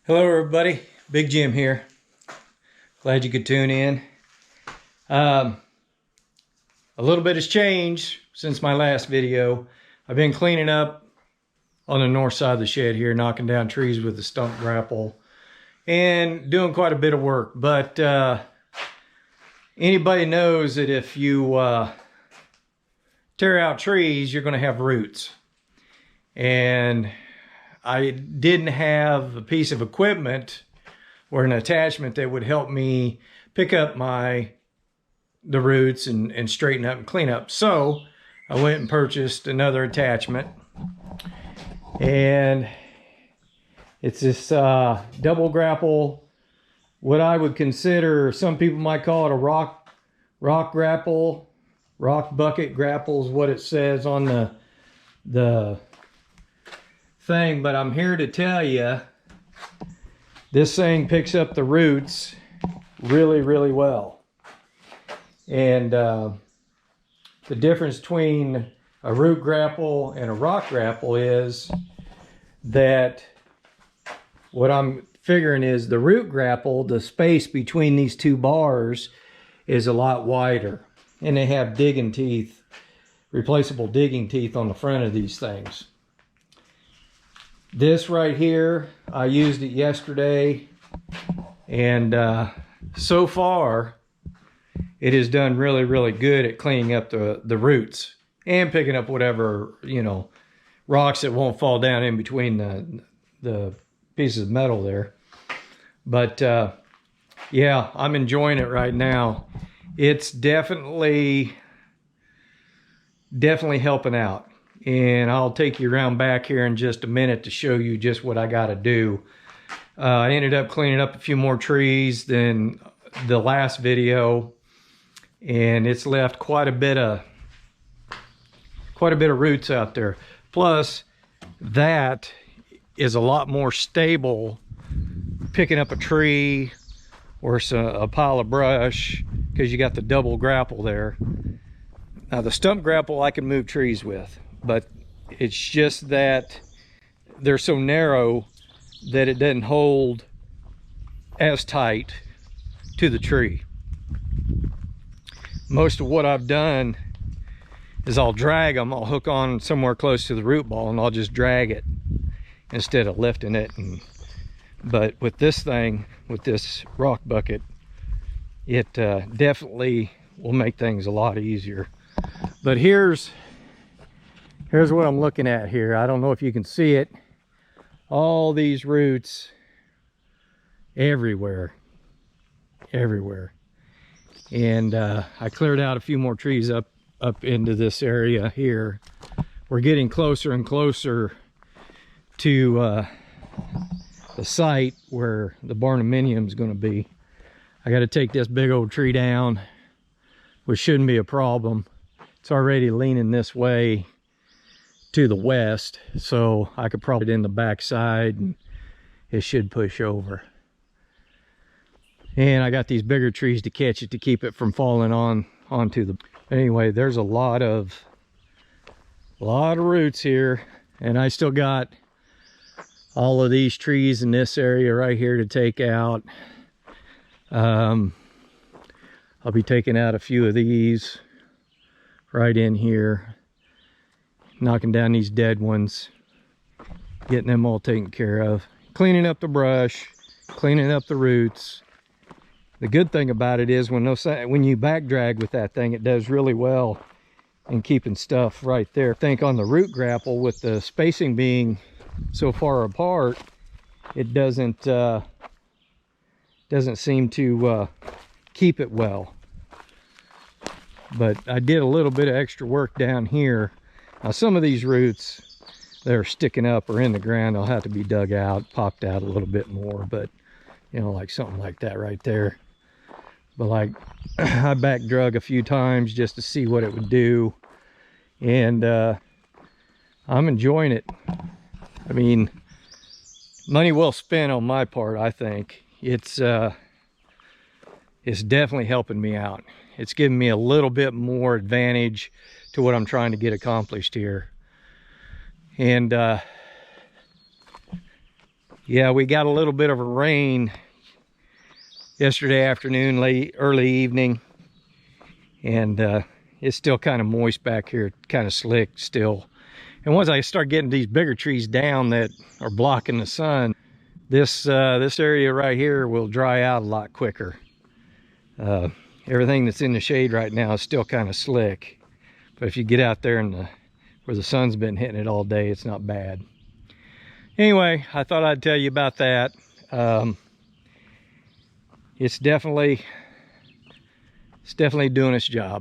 Hello everybody, Big Jim here. Glad you could tune in. A little bit has changed since my last video. I've been cleaning up on the north side of the shed here, knocking down trees with the stump grapple and doing quite a bit of work. But anybody knows that if you tear out trees, you're going to have roots. And I didn't have a piece of equipment or an attachment that would help me pick up the roots and straighten up and clean up. So I went and purchased another attachment, and it's this double grapple, what I would consider, some people might call it a rock grapple, rock bucket grapple is what it says on the thing. But I'm here to tell you, this thing picks up the roots really, really well. And the difference between a root grapple and a rock grapple is that what I'm figuring is the root grapple, the space between these two bars is a lot wider, and they have digging teeth, replaceable digging teeth on the front of these things. This right here, I used it yesterday, and so far it has done really, really good at cleaning up the roots and picking up whatever, you know, rocks that won't fall down in between the pieces of metal there. But yeah, I'm enjoying it right now. It's definitely helping out. And I'll take you around back here in just a minute to show you just what I got to do. I ended up cleaning up a few more trees than the last video, and it's left quite a bit of roots out there. Plus, that is a lot more stable picking up a tree or a pile of brush, because you got the double grapple there. Now the stump grapple I can move trees with, but it's just that they're so narrow that it doesn't hold as tight to the tree. Most of what I've done is I'll drag them, I'll hook on somewhere close to the root ball and I'll just drag it instead of lifting it. But with this thing, with this rock bucket, it definitely will make things a lot easier. But here's what I'm looking at here. I don't know if you can see it. All these roots everywhere. And I cleared out a few more trees up into this area here. We're getting closer and closer to the site where the barnuminium is going to be. I got to take this big old tree down, which shouldn't be a problem. It's already leaning this way to the west, so I could probably put it in the back side and it should push over. And I got these bigger trees to catch it, to keep it from falling onto the... Anyway, there's a lot of roots here, and I still got all of these trees in this area right here to take out. I'll be taking out a few of these right in here, knocking down these dead ones, getting them all taken care of, cleaning up the brush, cleaning up the roots, The good thing about it is when you back drag with that thing, it does really well in keeping stuff right there. I think on the root grapple, with the spacing being so far apart, it doesn't seem to keep it well. But I did a little bit of extra work down here. Now some of these roots that are sticking up or in the ground, they'll have to be dug out, popped out a little bit more. But you know, like something like that right there. But like I back drug a few times just to see what it would do, and I'm enjoying it. I mean, money well spent on my part. I think it's definitely helping me out. It's giving me a little bit more advantage to what I'm trying to get accomplished here. And yeah, we got a little bit of a rain yesterday afternoon, early evening, and it's still kind of moist back here, kind of slick still. And once I start getting these bigger trees down that are blocking the sun, this area right here will dry out a lot quicker. Everything that's in the shade right now is still kind of slick, but if you get out there where the sun's been hitting it all day, it's not bad. Anyway, I thought I'd tell you about that. It's definitely doing its job.